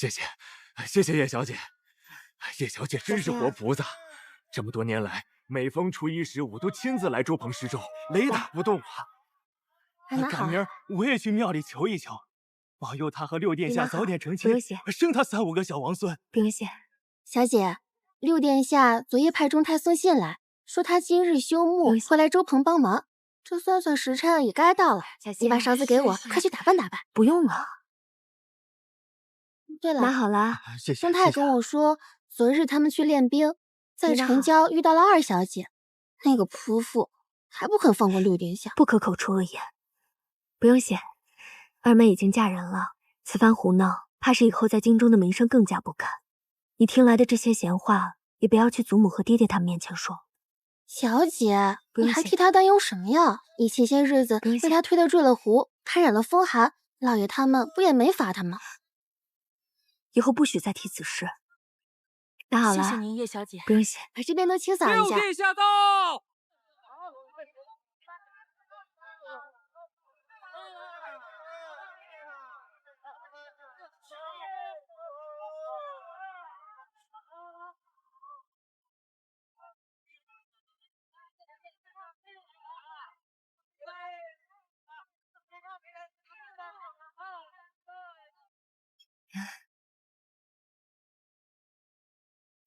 谢谢，谢谢叶小姐。叶小姐真是活菩萨，这么多年来，每逢初一十五都亲自来周棚施粥，雷打不动啊。赶明儿我也去庙里求一求，保佑他和六殿下早点成亲，生他3、5个小王孙。不用谢。小姐，六殿下昨夜派中太送信来，说他今日休沐，会来周棚帮忙。这算算时辰也该到了，你把勺子给我，快去打扮打扮。不用了。对了，拿好了。谢谢。中太跟我说，昨日他们去练兵，在城郊遇到了二小姐，那个泼妇还不肯放过六殿下，不可口出恶言。不用谢，二妹已经嫁人了，此番胡闹，怕是以后在京中的名声更加不堪。你听来的这些闲话，也不要去祖母和爹爹他们面前说。小姐，你还替他担忧什么呀？你前些日子被他推得坠了湖，还染了风寒，老爷他们不也没罚他吗？以后不许再提此事。那好了，谢谢您，叶小姐。不用谢，把这边都清扫一下。六殿下到。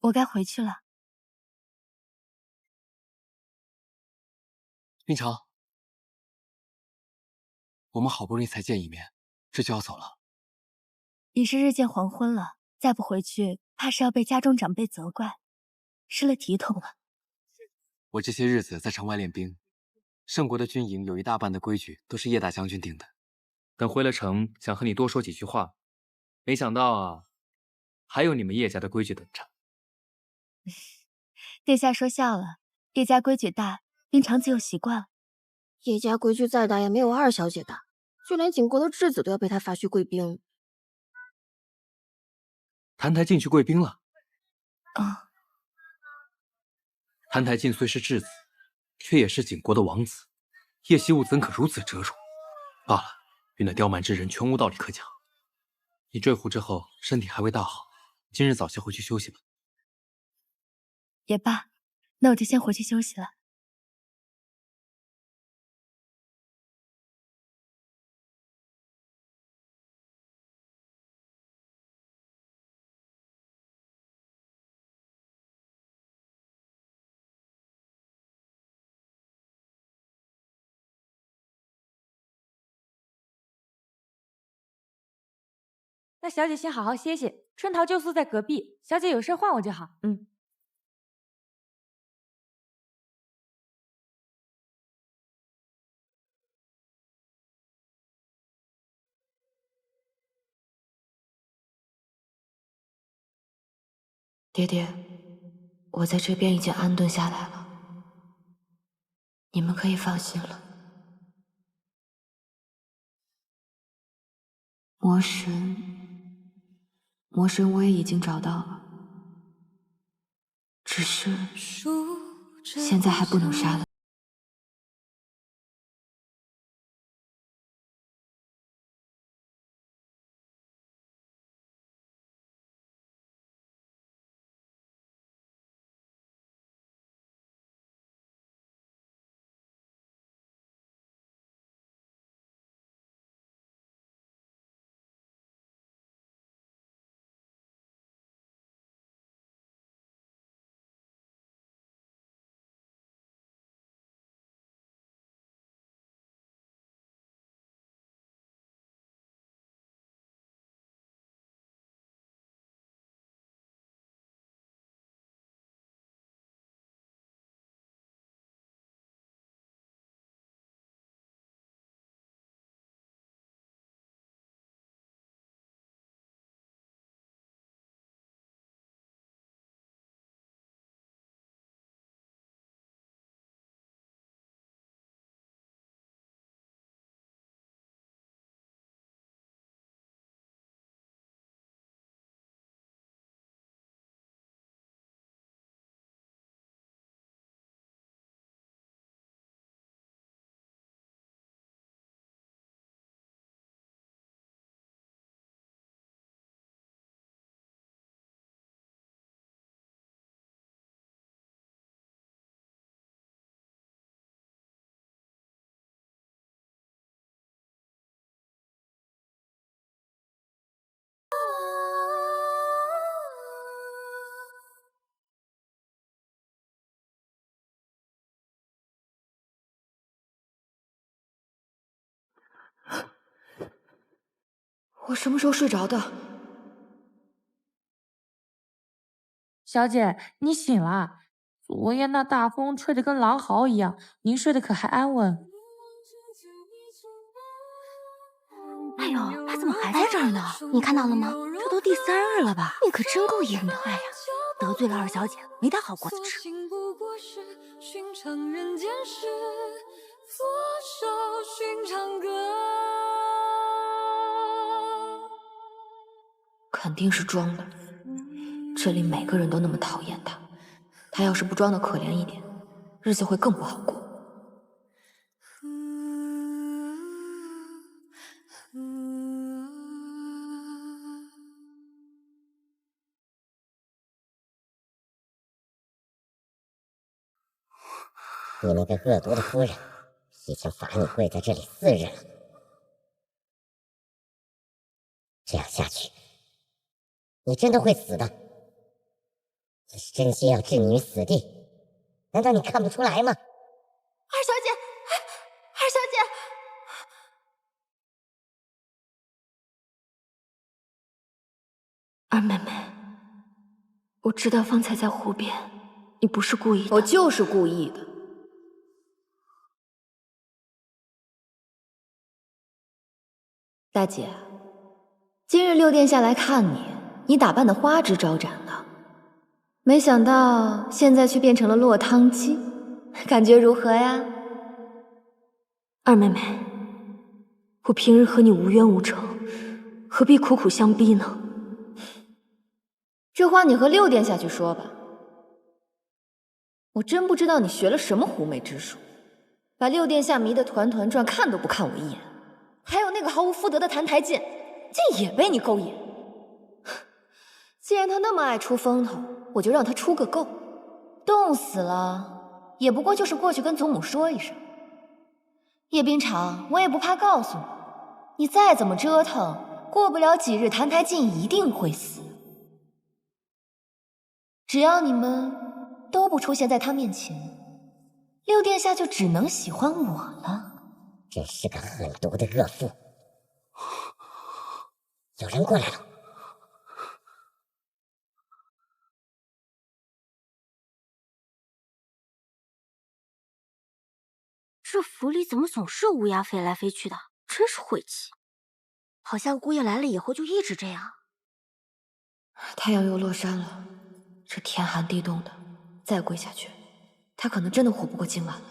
我该回去了。令城，我们好不容易才见一面，这就要走了。已是日渐黄昏了，再不回去，怕是要被家中长辈责怪，失了体统了。我这些日子在城外练兵，圣国的军营有一大半的规矩都是叶大将军定的。等回了城，想和你多说几句话，没想到啊，还有你们叶家的规矩等着。殿下说笑了，叶家规矩大，并长此有习惯了。叶家规矩再大也没有二小姐大，就连景国的质子都要被他发去贵宾。澹台烬去贵宾了。啊，澹台烬虽是质子，却也是景国的王子，叶惜物怎可如此折辱？罢了，与那刁蛮之人全无道理可讲。你坠湖之后身体还未大好，今日早些回去休息吧。也罢，那我就先回去休息了。那小姐先好好歇歇，春桃旧宿在隔壁，小姐有事唤我就好。爹爹，我在这边已经安顿下来了，你们可以放心了。魔神我也已经找到了，只是现在还不能杀了。我什么时候睡着的？小姐，你醒了。昨夜那大风吹得跟狼嚎一样，您睡得可还安稳？哎呦，他怎么还在这儿呢？你看到了吗？这都第3日了吧？你可真够硬的！哎呀，得罪了二小姐，没他好果子吃。肯定是装的。这里每个人都那么讨厌他，他要是不装的可怜一点，日子会更不好过。你那个恶毒的夫人已经罚你跪在这里4日了，这样下去，你真的会死的。这是真心要置你于死地，难道你看不出来吗？二小姐，二小姐，二妹妹，我知道方才在湖边，你不是故意的。我就是故意的。大姐，今日六殿下来看你，你打扮的花枝招展的，没想到现在却变成了落汤鸡，感觉如何呀？二妹妹，我平日和你无冤无仇，何必苦苦相逼呢？这话你和六殿下去说吧。我真不知道你学了什么狐媚之术，把六殿下迷得团团转，看都不看我一眼。还有那个毫无夫德的澹台剑，竟也被你勾引。既然他那么爱出风头，我就让他出个够。冻死了，也不过就是过去跟祖母说一声。叶冰裳，我也不怕告诉你，你再怎么折腾，过不了几日，澹台烬一定会死。只要你们都不出现在他面前，六殿下就只能喜欢我了。真是个狠毒的恶妇！有人过来了。这府里怎么总是乌鸦飞来飞去的？真是晦气！好像姑爷来了以后就一直这样。太阳又落山了，这天寒地冻的，再跪下去，他可能真的活不过今晚了。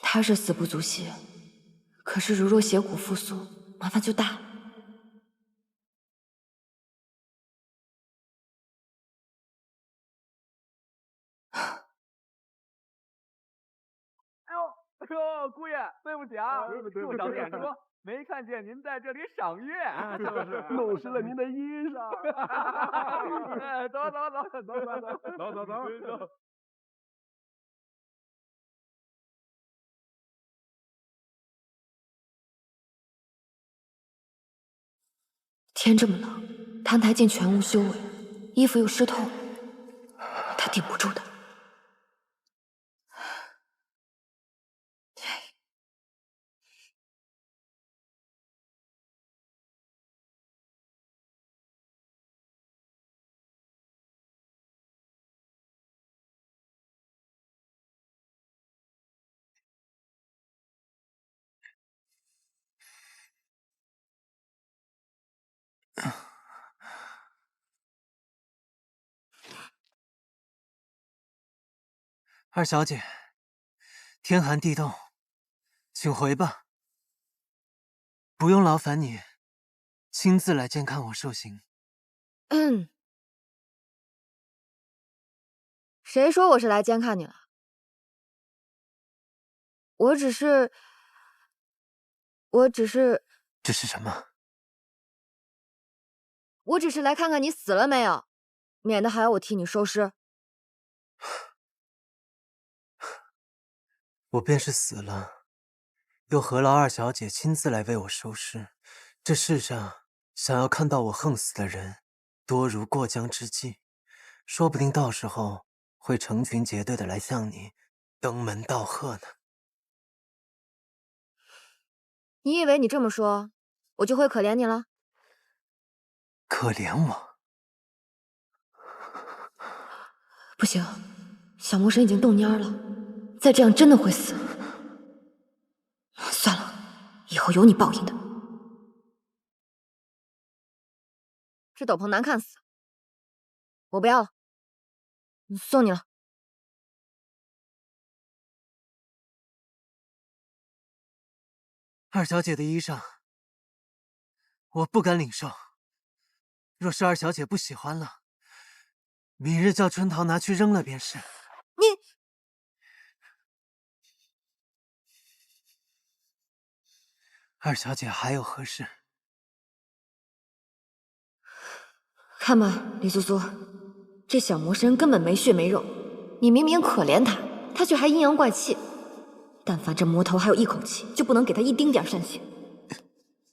他是死不足惜，可是如若血骨复苏，麻烦就大了。哎呦，姑爷，对不起啊，恕长眼拙，没看见您在这里赏月，就是弄湿了您的衣裳。走。天这么冷，澹台烬全无修为，衣服又湿透，他顶不住的。二小姐，天寒地冻，请回吧。不用劳烦你亲自来监看我受刑。谁说我是来监看你了？我只是……这是什么？我只是来看看你死了没有，免得还要我替你收尸。我便是死了，又何劳二小姐亲自来为我收尸？这世上想要看到我横死的人，多如过江之鲫，说不定到时候会成群结队的来向你登门道贺呢。你以为你这么说，我就会可怜你了。可怜我？不行，小魔神已经动蔫了，再这样真的会死。算了，以后有你报应的。这斗篷难看死，我不要了，送你了。二小姐的衣裳，我不敢领受。若是二小姐不喜欢了，明日叫春桃拿去扔了便是。你，二小姐还有何事？看吧，李苏苏，这小魔神根本没血没肉，你明明可怜他，他却还阴阳怪气。但凡这魔头还有一口气，就不能给他一丁点善心。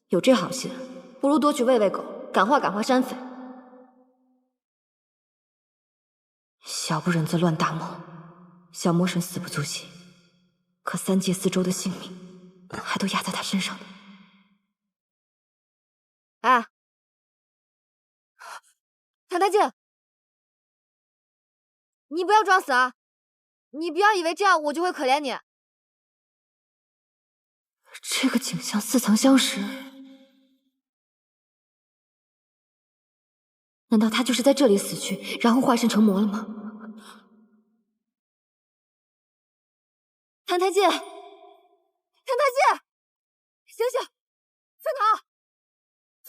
有这好心，不如多去喂喂狗，感化感化山匪。小不忍则乱大谋，小魔神死不足惜，可三界四周的性命还都压在他身上呢。哎，谭太静，你不要装死啊！你不要以为这样我就会可怜你。这个景象似曾相识，难道他就是在这里死去，然后化身成魔了吗？谭太静，谭太静，醒醒！春桃，春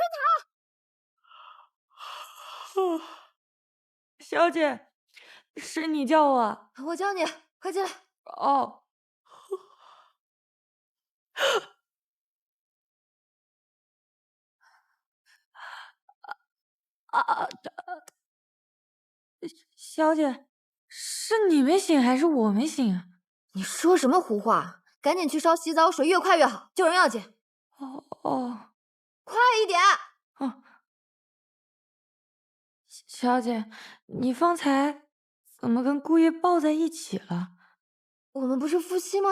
桃！小姐，是你叫我？我叫你，快进来。哦。小姐，是你没醒还是我没醒啊？你说什么胡话！赶紧去烧洗澡水，越快越好，救人要紧。哦，快一点！哦，小姐，你方才怎么跟姑爷抱在一起了？我们不是夫妻吗？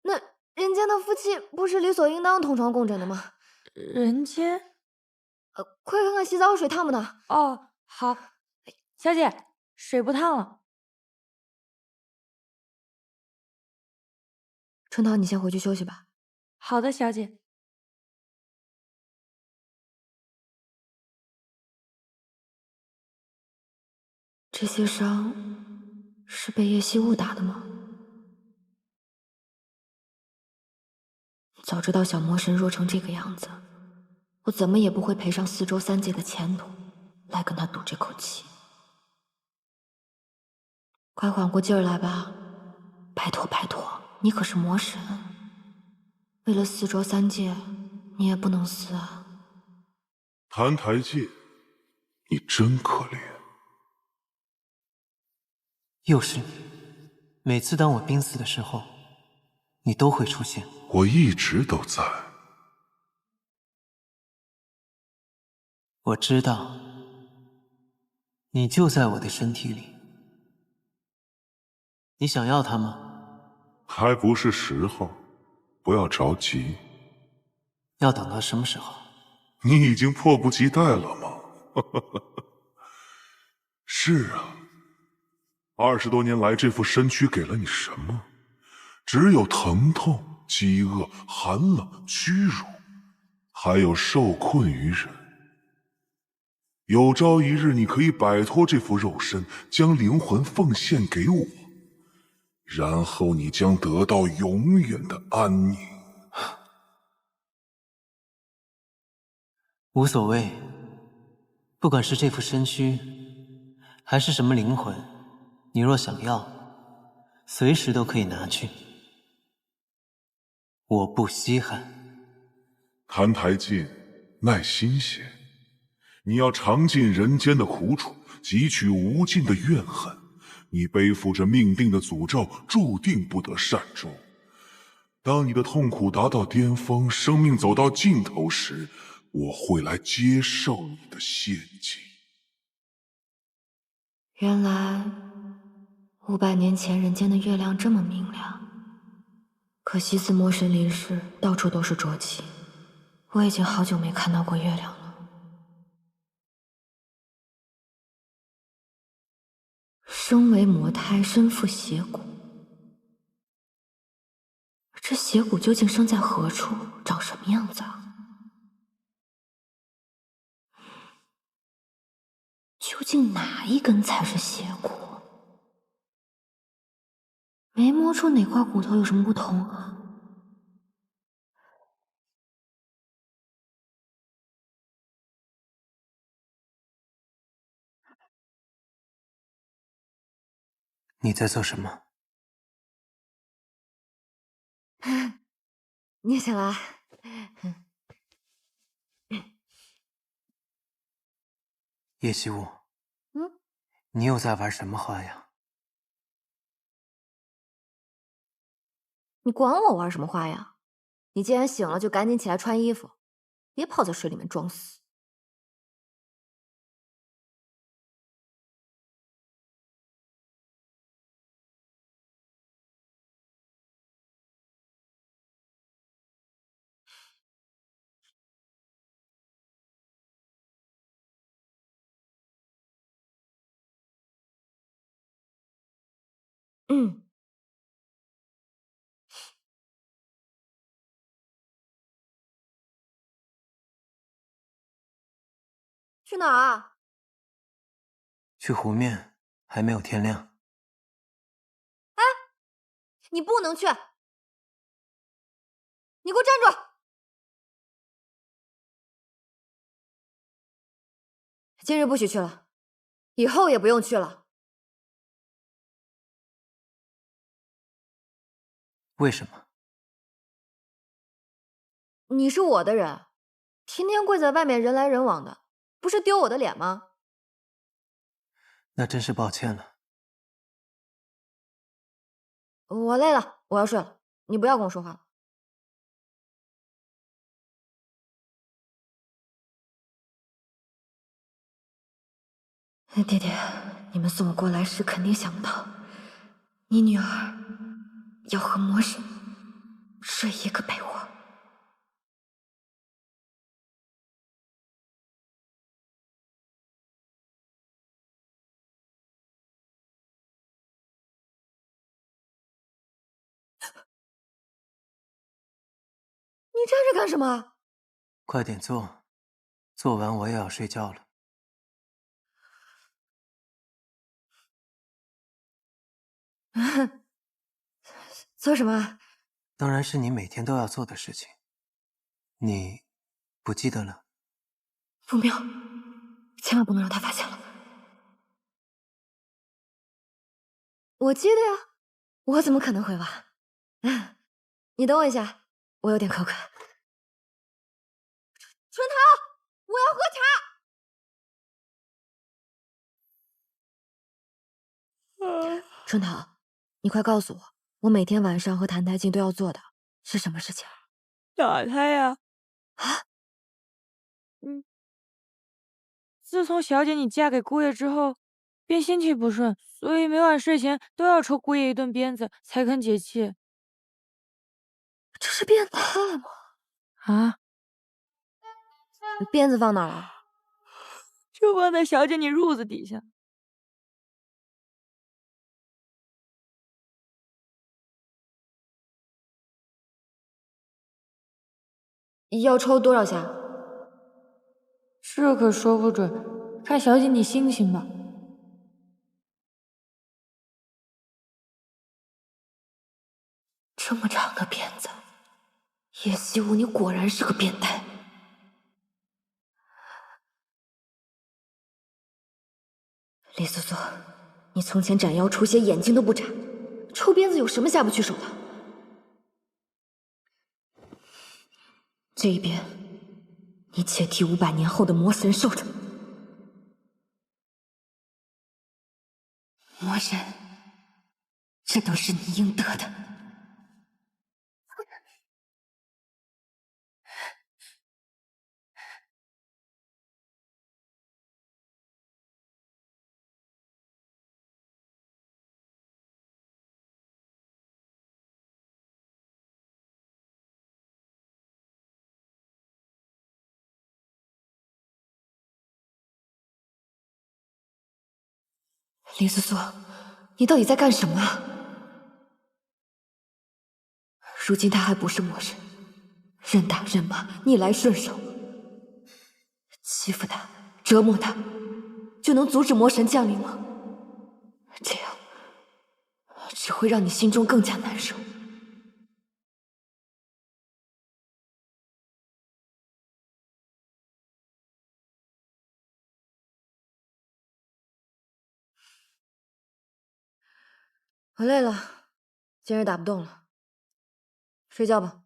那人间的夫妻不是理所应当同床共枕的吗？人间？快看看洗澡水烫不烫？哦，好。小姐，水不烫了。春桃，你先回去休息吧。好的，小姐。这些伤是被叶夕雾打的吗？早知道小魔神弱成这个样子，我怎么也不会赔上四周三界的前途来跟他赌这口气。快缓过劲儿来吧，拜托拜托，你可是魔神，为了四周三界，你也不能死啊！谭台烬，你真可怜。又是你，每次当我濒死的时候，你都会出现。我一直都在。我知道，你就在我的身体里。你想要它吗？还不是时候，不要着急。要等到什么时候？你已经迫不及待了吗？是啊，20多年来，这副身躯给了你什么？只有疼痛、饥饿、寒冷、屈辱，还有受困于人。有朝一日，你可以摆脱这副肉身，将灵魂奉献给我，然后你将得到永远的安宁。无所谓，不管是这副身躯，还是什么灵魂，你若想要，随时都可以拿去。我不稀罕。谭台烬，耐心些，你要尝尽人间的苦楚，汲取无尽的怨恨。你背负着命定的诅咒，注定不得善终。当你的痛苦达到巅峰，生命走到尽头时，我会来接受你的献祭。原来500年前人间的月亮这么明亮，可惜自魔神离世，到处都是浊气，我已经好久没看到过月亮了。生为魔胎，身负邪骨。这邪骨究竟生在何处，长什么样子啊？究竟哪一根才是邪骨？没摸出哪块骨头有什么不同啊。你在做什么？你也醒了？叶希雾，嗯，你又在玩什么花样？你管我玩什么花样？你既然醒了，就赶紧起来穿衣服，别泡在水里面装死。嗯。去哪儿啊？去湖面，还没有天亮。哎，你不能去！你给我站住！今日不许去了，以后也不用去了。为什么？你是我的人，天天跪在外面人来人往的，不是丢我的脸吗？那真是抱歉了。我累了，我要睡了，你不要跟我说话了。爹爹，你们送我过来时肯定想不到，你女儿要和魔神睡一个被窝。你站着干什么？快点做，做完我也要睡觉了。做什么？当然是你每天都要做的事情。你不记得了？不妙，千万不能让他发现了。我记得呀，我怎么可能会忘？你等我一下，我有点口渴。春桃，我要喝茶。春桃，你快告诉我，我每天晚上和谭台烬都要做的是什么事情？打他呀！啊？自从小姐你嫁给姑爷之后，便心气不顺，所以每晚睡前都要抽姑爷一顿鞭子才肯解气。这是变态吗？啊？鞭子放哪儿了？就放在小姐你褥子底下。要抽多少下？这可说不准，看小姐你心情吧。这么长的鞭子，叶希雾，你果然是个变态。李素素，你从前斩妖除邪，眼睛都不眨，抽鞭子有什么下不去手的？这一鞭，你且替500年后的魔神受着。魔神，这都是你应得的。林思思，你到底在干什么啊？如今他还不是魔人，任打任骂，逆来顺受，欺负他，折磨他，就能阻止魔神降临吗？这样只会让你心中更加难受。我累了，今日打不动了，睡觉吧。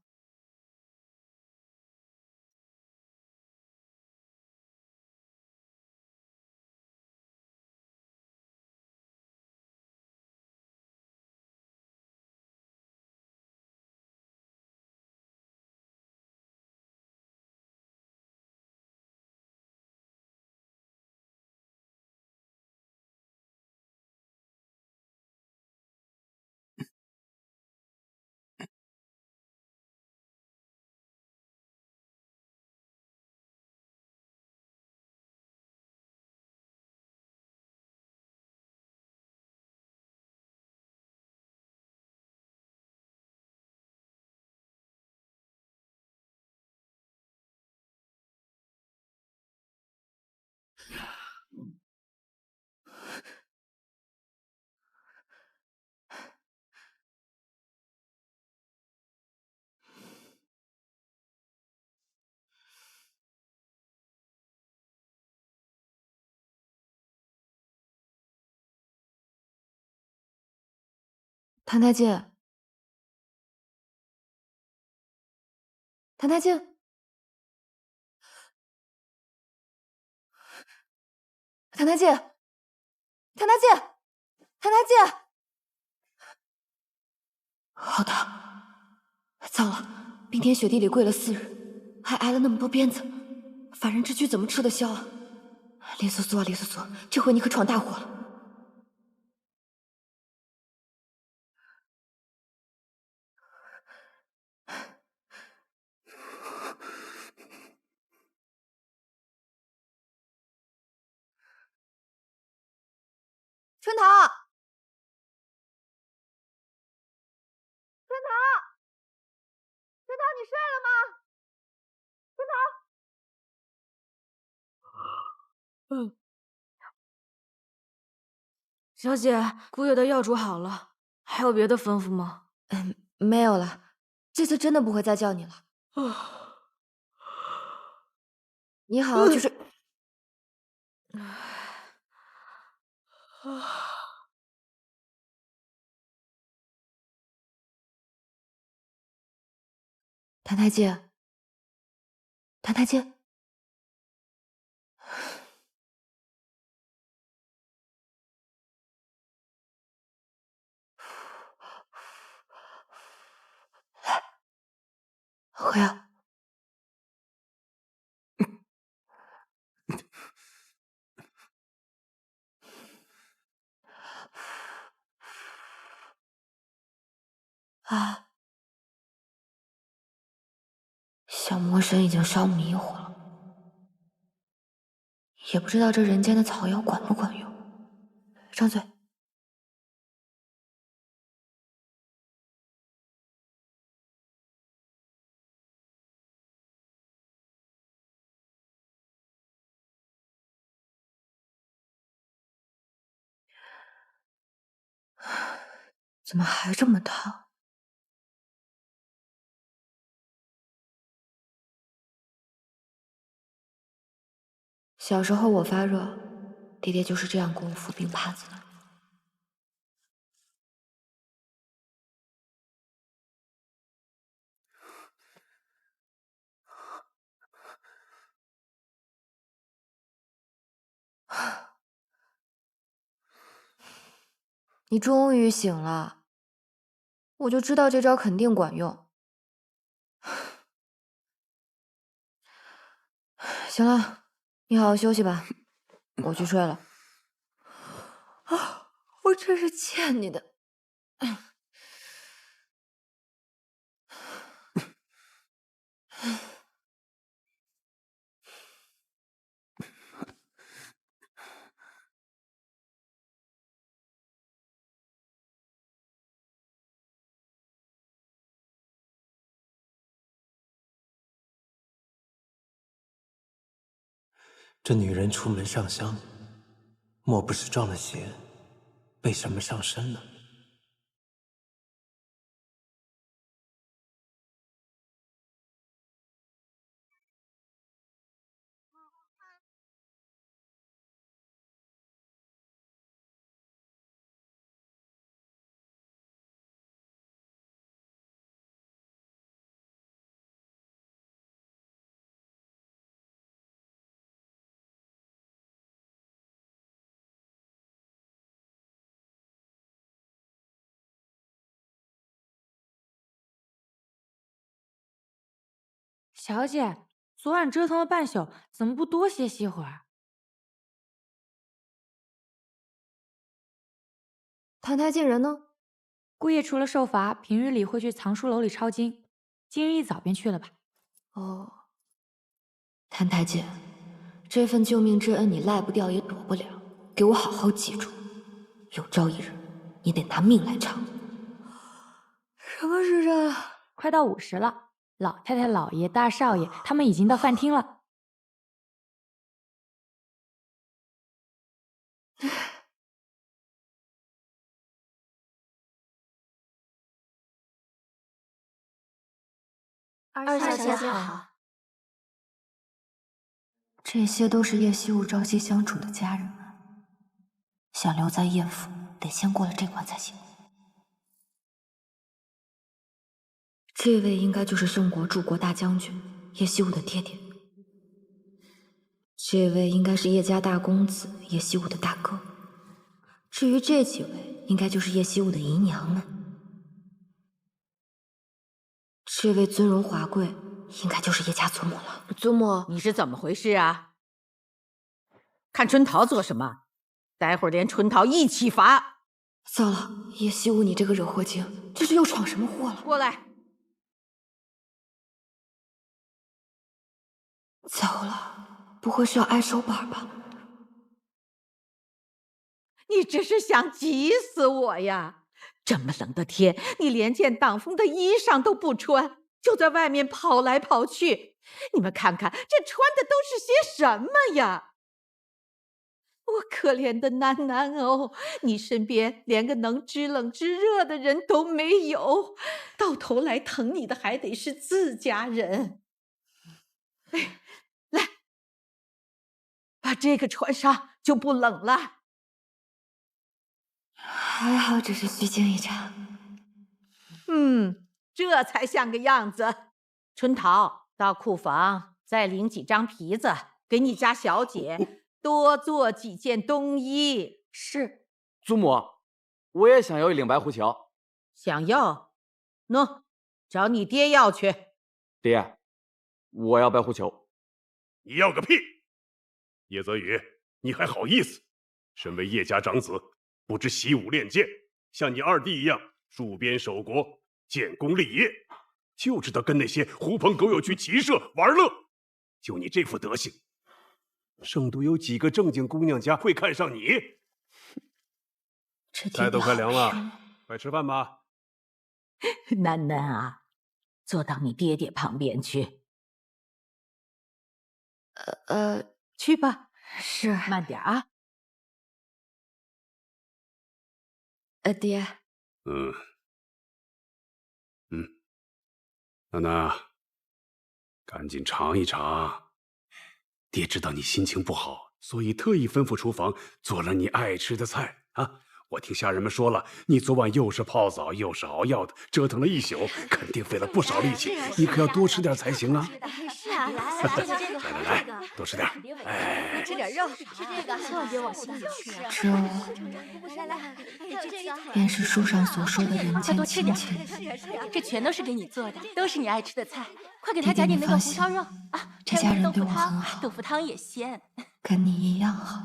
谭太介，谭太介，谭太介，谭太介，谭太介！好的。糟了，冰天雪地里跪了4日，还挨了那么多鞭子，凡人之躯怎么吃得消啊？林素素啊，林素素，这回你可闯大祸了！春桃，春桃，春桃，你睡了吗？春桃。小姐，姑爷的药煮好了，还有别的吩咐吗？没有了，这次真的不会再叫你了。你好，就是。谭太介，谭太介，喝药。啊，小魔神已经烧迷糊了，也不知道这人间的草药管不管用。张嘴。怎么还这么烫？小时候我发热，爹爹就是这样给我敷冰帕子的。你终于醒了，我就知道这招肯定管用。行了，你好好休息吧，我去睡了。啊，我真是欠你的。这女人出门上香，莫不是撞了邪，被什么上身了？小姐，昨晚折腾了半宿，怎么不多歇息会儿？谭台烬人呢？姑爷除了受罚，平日里会去藏书楼里抄经，今日一早便去了吧？哦，谭台烬，这份救命之恩你赖不掉也躲不了，给我好好记住，有朝一日你得拿命来偿。什么时辰？快到50了。老太太、老爷、大少爷他们已经到饭厅了。二小姐好。这些都是叶希雾朝夕相处的家人们，想留在叶府，得先过了这关才行。这位应该就是圣国柱国大将军叶希雾的爹爹，这位应该是叶家大公子叶希雾的大哥，至于这几位，应该就是叶希雾的姨娘们。这位尊荣华贵，应该就是叶家祖母了。祖母，你是怎么回事啊？看春桃做什么？待会儿连春桃一起罚。糟了，叶希雾，你这个惹祸精，这是又闯什么祸了？过来。糟了，不会是要挨手板吧？你这是想急死我呀！这么冷的天，你连件挡风的衣裳都不穿，就在外面跑来跑去。你们看看，这穿的都是些什么呀？我可怜的囡囡哦，你身边连个能知冷知热的人都没有，到头来疼你的还得是自家人。哎，来，把这个穿上，就不冷了。还好只是虚惊一场。这才像个样子。春桃，到库房再领几张皮子，给你家小姐多做几件冬衣。是。祖母，我也想要一领白狐裘。想要？喏，找你爹要去。爹，我要白狐裘。你要个屁！叶泽宇，你还好意思？身为叶家长子，不知习武练剑，像你二弟一样戍边守国、建功立业，就知道跟那些狐朋狗友去骑射玩乐。就你这副德行，圣都有几个正经姑娘家会看上你？菜都快凉了，快吃饭吧。囡囡啊，坐到你爹爹旁边去。去吧。是。慢点啊。爹。娜娜，赶紧尝一尝。爹知道你心情不好，所以特意吩咐厨房做了你爱吃的菜啊。我听下人们说了，你昨晚又是泡澡又是熬药的，折腾了一宿，肯定费了不少力气。你可要多吃点才行啊！是啊，来，多吃点。哎，多吃点肉，吃这个，千万别往心里去啊。这便是书上所说的人间亲情。这全都是给你做的，都是你爱吃的菜。快给他加点那个红烧肉啊！这家人对我很好，豆腐汤也鲜，跟你一样好。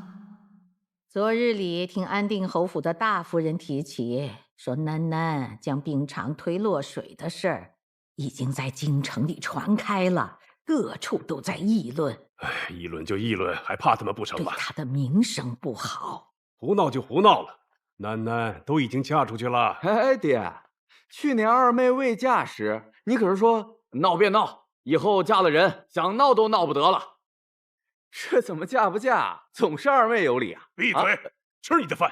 昨日里听安定侯府的大夫人提起，说囡囡将冰场推落水的事儿，已经在京城里传开了，各处都在议论。哎，议论就议论，还怕他们不成吗？对他的名声不好。胡闹就胡闹了，囡囡都已经嫁出去了。哎，爹，去年二妹未嫁时，你可是说闹便闹，以后嫁了人，想闹都闹不得了。这怎么嫁不嫁，总是二妹有理啊！闭嘴，吃你的饭。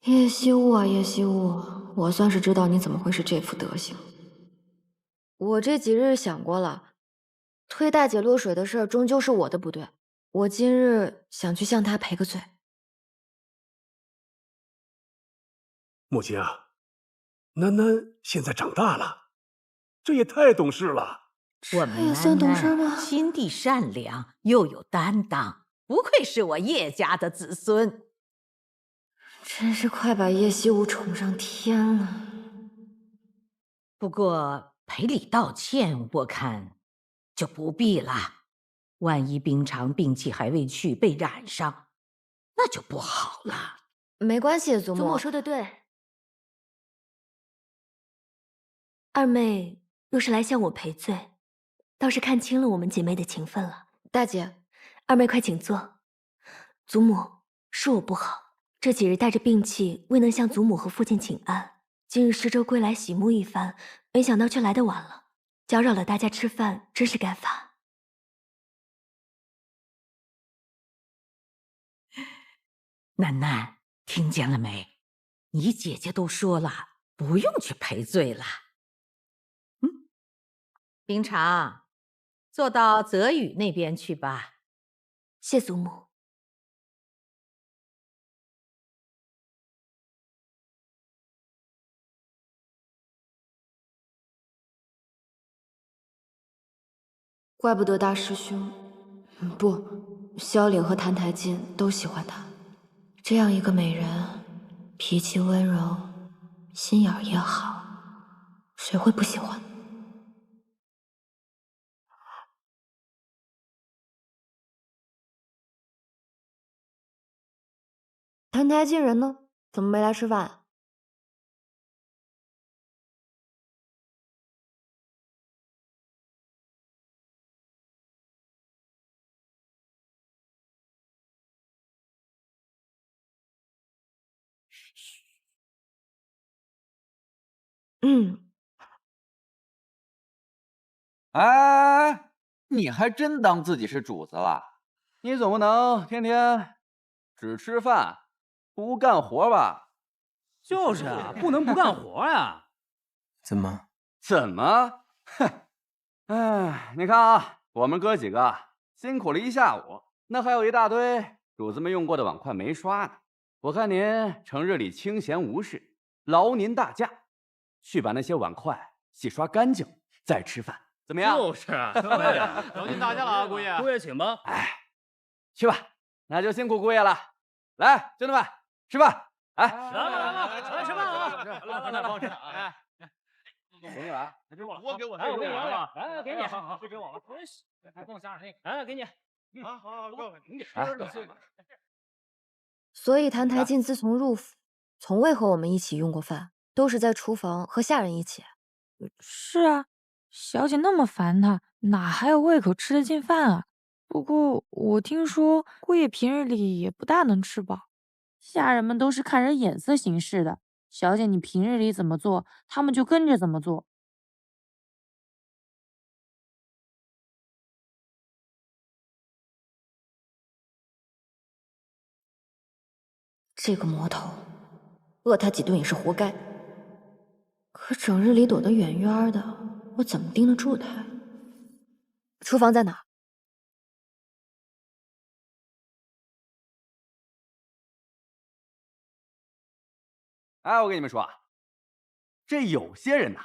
叶惜雾啊，叶惜雾，我算是知道你怎么会是这副德行。我这几日想过了，推大姐落水的事儿终究是我的不对，我今日想去向她赔个罪。母亲啊，囡囡现在长大了，这也太懂事了。我们也算懂事吗？心地善良，又有担当，不愧是我叶家的子孙。真是快把叶惜雾宠上天了。不过赔礼道歉，我看就不必了。万一冰长病气还未去，被染上，那就不好了。没关系，祖母。祖母说的对，二妹若是来向我赔罪，倒是看清了我们姐妹的情分了。大姐，二妹快请坐。祖母，是我不好，这几日带着病气，未能向祖母和父亲请安。今日施粥归来洗沐一番，没想到却来得晚了，搅扰了大家吃饭，真是该罚。囡囡，听见了没？你姐姐都说了，不用去赔罪了。冰长，坐到泽宇那边去吧。谢祖母。怪不得大师兄，不，萧岭和谭台烬都喜欢她。这样一个美人，脾气温柔，心眼儿也好，谁会不喜欢？谭台烬人呢？怎么没来吃饭？哎，你还真当自己是主子了？你总不能天天只吃饭不干活吧？就是啊，不能不干活呀。怎么？哼！哎，你看啊，我们哥几个辛苦了一下午，那还有一大堆主子们用过的碗筷没刷呢。我看您成日里清闲无事，劳您大驾，去把那些碗筷洗刷干净，再吃饭。怎么样？就是啊，劳您大驾了啊，姑爷。姑爷请吧。哎，去吧，那就辛苦姑爷了。来，兄弟们，吃饭！哎，来吃饭啊！来帮吃。哎，给你了啊！我给我，我给你了。哎，给你，就给我了。还给我加上那个。哎，给你。好，你吃了。所以谭台烬自从入府，从未和我们一起用过饭，都是在厨房和下人一起。是啊，小姐那么烦他，哪还有胃口吃得进饭啊？不过我听说姑爷平日里也不大能吃饱，下人们都是看人眼色行事的。小姐你平日里怎么做，他们就跟着怎么做。这个魔头，饿他几顿也是活该。可整日里躲得远远的，我怎么盯得住他？厨房在哪？哎，我跟你们说啊，这有些人呐，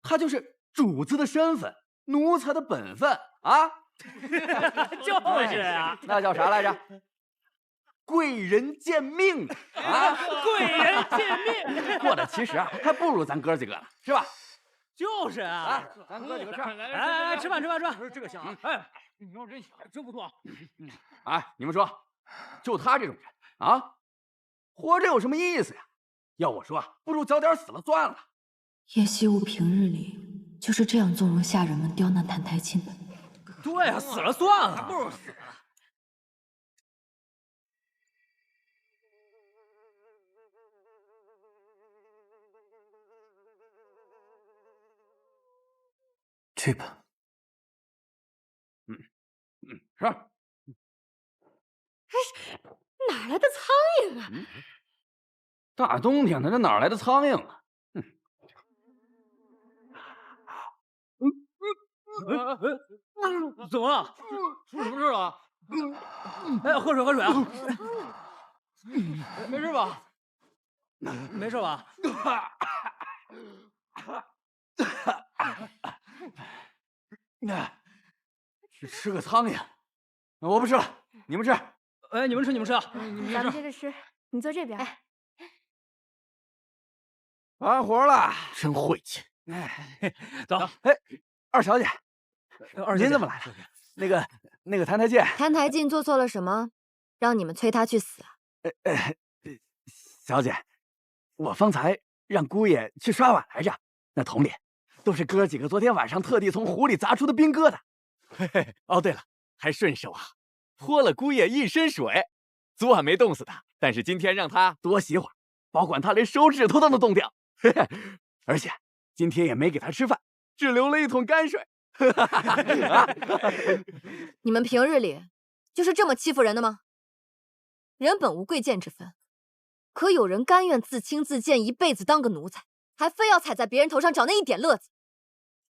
他就是主子的身份，奴才的本分啊。就是啊，那叫啥来着？贵人见命啊！贵人见命，过得其实啊，还不如咱哥几个呢，是吧？就是啊，咱哥几个吃。哎，吃饭。这个香，哎，你要真香，真不错。哎，你们说，就他这种人啊，活着有什么意思呀？要我说啊，不如早点死了算了。叶惜雾平日里就是这样纵容下人们刁难谭台烬的。对啊，死了算了，不如死了。去吧。是。哪来的苍蝇啊？大冬天的，这哪来的苍蝇啊？怎么了？出什么事了？哎，喝水，喝水啊！没事吧？没事吧？只吃个苍蝇，我不吃了，你们吃。哎，你们吃，你们吃啊！咱们接着吃，你坐这边。哎，完活了，真晦气。哎，走。哎，二小姐，您怎么来了？那个澹台烬，澹台烬做错了什么，让你们催他去死啊？小姐，我方才让姑爷去刷碗来着，那桶里都是哥几个昨天晚上特地从湖里砸出的冰疙瘩。嘿嘿，哦对了，还顺手啊，泼了姑爷一身水。昨晚没冻死他，但是今天让他多洗会儿，保管他连手指头都能冻掉。嘿嘿，而且今天也没给他吃饭，只留了一桶泔水。你们平日里就是这么欺负人的吗？人本无贵贱之分，可有人甘愿自轻自贱，一辈子当个奴才，还非要踩在别人头上找那一点乐子。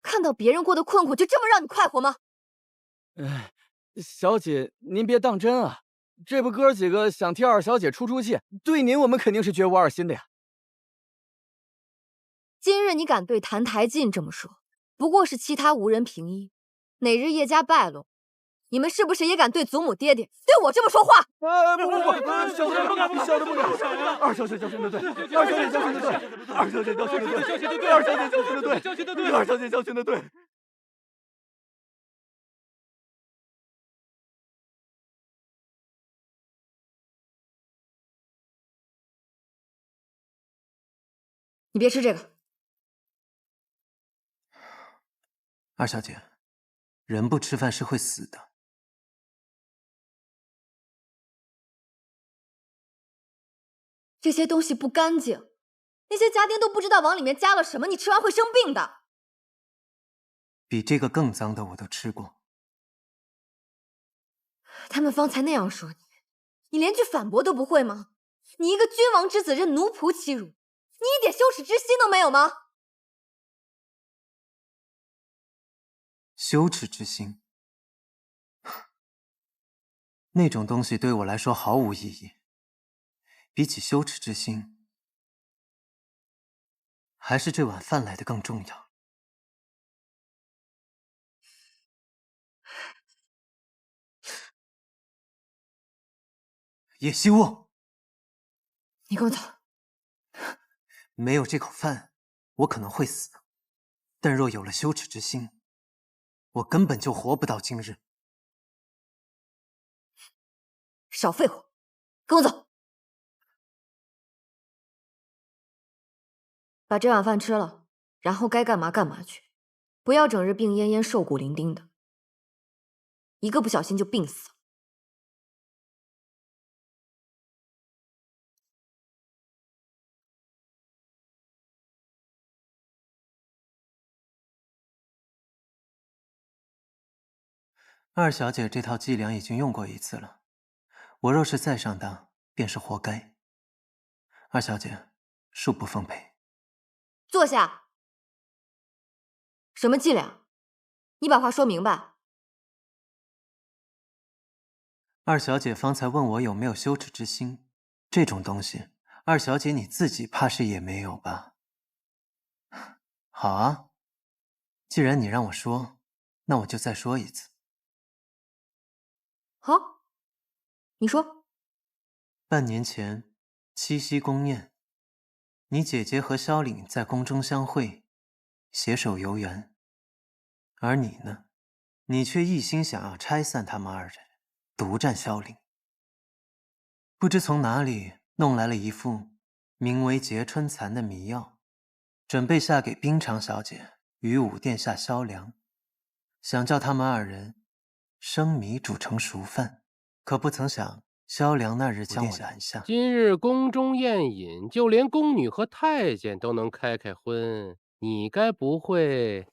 看到别人过得困苦，就这么让你快活吗？小姐，您别当真啊！这不哥几个想替二小姐出出气，对您我们肯定是绝无二心的呀。今日你敢对澹台烬这么说，不过是其他无人凭依。哪日叶家败落，你们是不是也敢对祖母爹爹对我这么说话？不，小姐不敢，小的不敢。二小姐教训的对，二小姐教训的对，二小姐教训的对，二小姐教训的对，二小姐教训的对。你别吃这个。二小姐，人不吃饭是会死的。这些东西不干净，那些家丁都不知道往里面加了什么，你吃完会生病的。比这个更脏的我都吃过。他们方才那样说你，你连句反驳都不会吗？你一个君王之子任奴仆欺辱，你一点羞耻之心都没有吗？羞耻之心，那种东西对我来说毫无意义。比起羞耻之心，还是这碗饭来的更重要。叶希雾，你跟我走。没有这口饭，我可能会死，但若有了羞耻之心，我根本就活不到今日。少废话，跟我走。把这碗饭吃了，然后该干嘛干嘛去，不要整日病恹恹、瘦骨伶仃的，一个不小心就病死了。二小姐这套伎俩已经用过一次了，我若是再上当，便是活该。二小姐，恕不奉陪。坐下。什么伎俩？你把话说明白。二小姐方才问我有没有羞耻之心，这种东西，二小姐你自己怕是也没有吧？好啊，既然你让我说，那我就再说一次。好，你说。半年前，七夕宫宴，你姐姐和萧凛在宫中相会，携手游园。而你呢？你却一心想要拆散他们二人，独占萧凛。不知从哪里弄来了一副名为劫春蚕的迷药，准备下给冰长小姐与武殿下萧良，想叫他们二人生米煮成熟饭。可不曾想，萧良那日将我拦下。今日宫中宴饮，就连宫女和太监都能开开荤，你该不会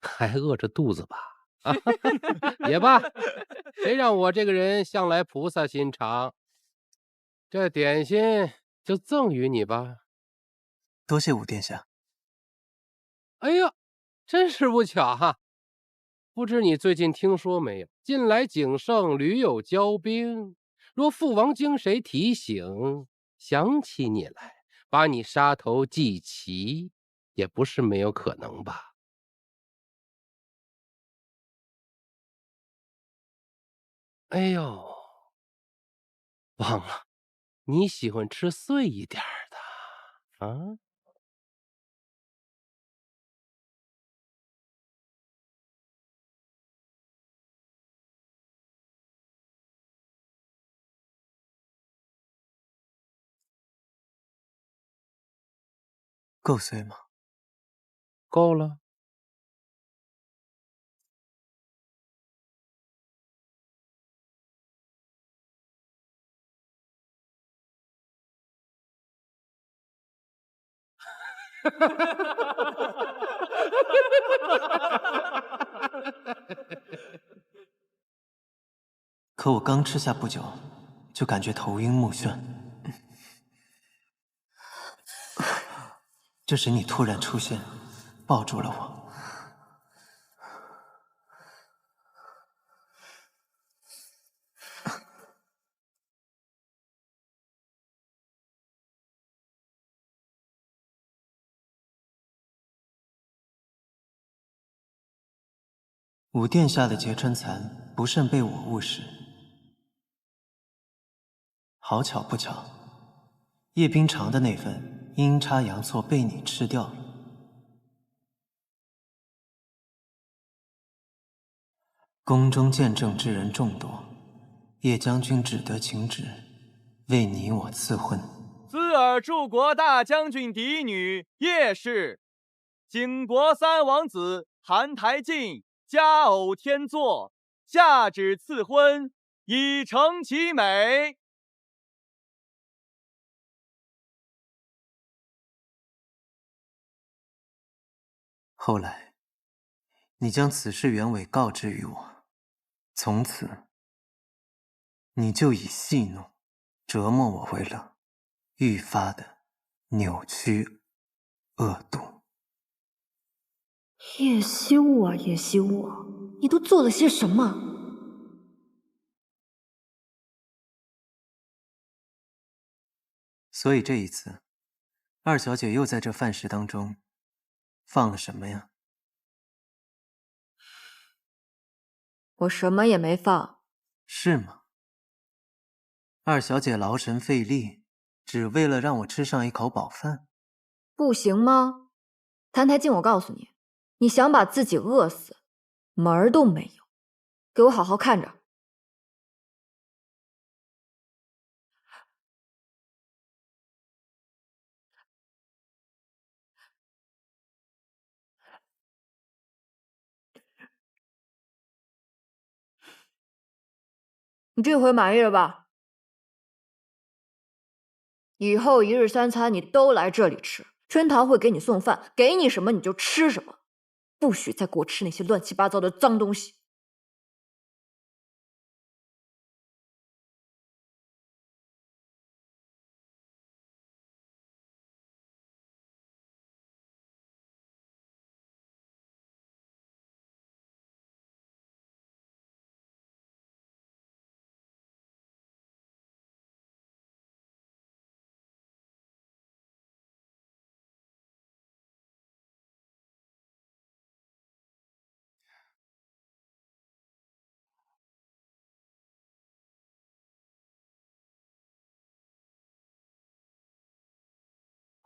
还饿着肚子吧？也罢，谁让我这个人向来菩萨心肠，这点心就赠予你吧。多谢武殿下。哎呀，真是不巧哈！不知你最近听说没有？近来景圣屡有骄兵，若父王经谁提醒，想起你来，把你杀头祭旗，也不是没有可能吧？哎呦，忘了，你喜欢吃碎一点的啊？够碎吗？够了。可我刚吃下不久，就感觉头晕目眩。这时你突然出现，抱住了我。武殿下的劫春残不慎被我误食，好巧不巧，叶冰长的那份阴差阳错被你吃掉了。宫中见证之人众多，叶将军只得请旨，为你我赐婚。兹尔柱国大将军嫡女叶氏，景国三王子韩台进佳偶天作，下旨赐婚，以成其美。后来，你将此事原委告知于我，从此，你就以戏弄、折磨我为乐，愈发的扭曲、恶毒。叶修啊，叶修啊，你都做了些什么？所以这一次，二小姐又在这饭食当中放了什么呀？我什么也没放。是吗？二小姐劳神费力，只为了让我吃上一口饱饭？不行吗？谭台静，我告诉你，你想把自己饿死，门儿都没有。给我好好看着。你这回满意了吧？以后一日三餐你都来这里吃，春桃会给你送饭，给你什么你就吃什么，不许再给我吃那些乱七八糟的脏东西。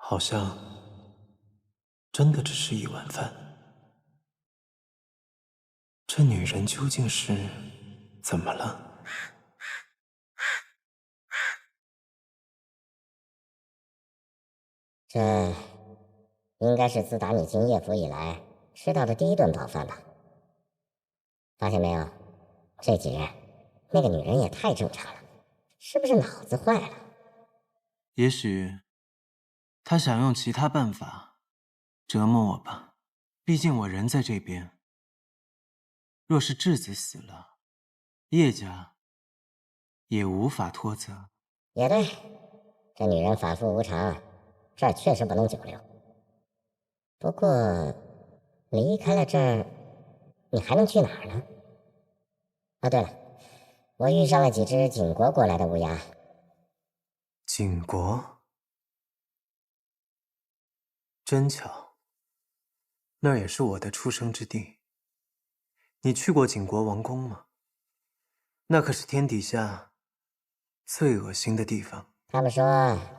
好像真的只是一碗饭。这女人究竟是怎么了？这应该是自打你进叶府以来吃到的第一顿饱饭吧？发现没有，这几日那个女人也太正常了，是不是脑子坏了？也许她想用其他办法折磨我吧，毕竟我人在这边。若是质子死了，叶家也无法脱责。也对，这女人反复无常，这儿确实不能久留。不过，离开了这儿，你还能去哪儿呢？啊，对了，我遇上了几只景国过来的乌鸦。景国，真巧，那儿也是我的出生之地。你去过景国王宫吗？那可是天底下最恶心的地方。他们说，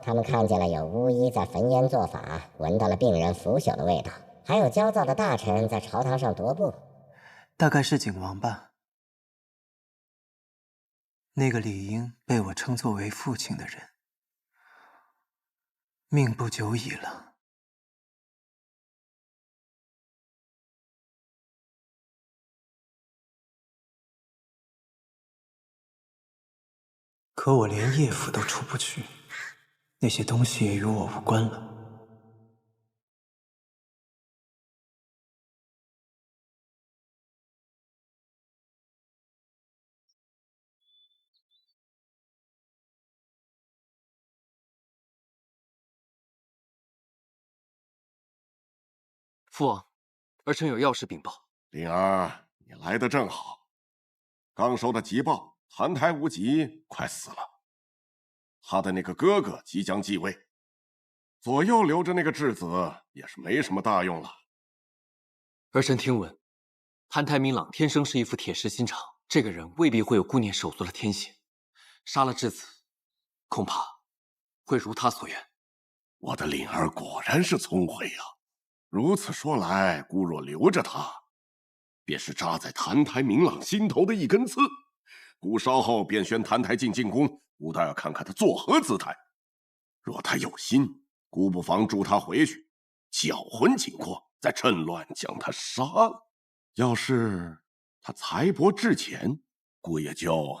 他们看见了有巫医在焚烟做法，闻到了病人腐朽的味道，还有焦躁的大臣在朝堂上踱步。大概是景王吧。那个理应被我称作为父亲的人，命不久矣了。可我连叶府都出不去，那些东西也与我无关了。父王，儿臣有要事禀报。灵儿，你来得正好。刚收到急报，澹台无极快死了，他的那个哥哥即将继位，左右留着那个质子也是没什么大用了。儿臣听闻，澹台明朗天生是一副铁石心肠，这个人未必会有顾念手足的天性，杀了质子，恐怕会如他所愿。我的灵儿果然是聪慧呀！如此说来，姑若留着他，便是扎在澹台明朗心头的一根刺。姑稍后便宣澹台烬进宫，姑倒要看看他作何姿态。若他有心，姑不妨助他回去，搅浑景国，再趁乱将他杀了。要是他才薄志浅，姑也就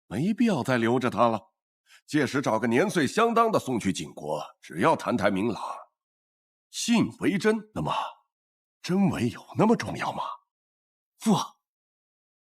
没必要再留着他了。届时找个年岁相当的送去景国，只要澹台明朗信为真，那么真伪有那么重要吗？父王，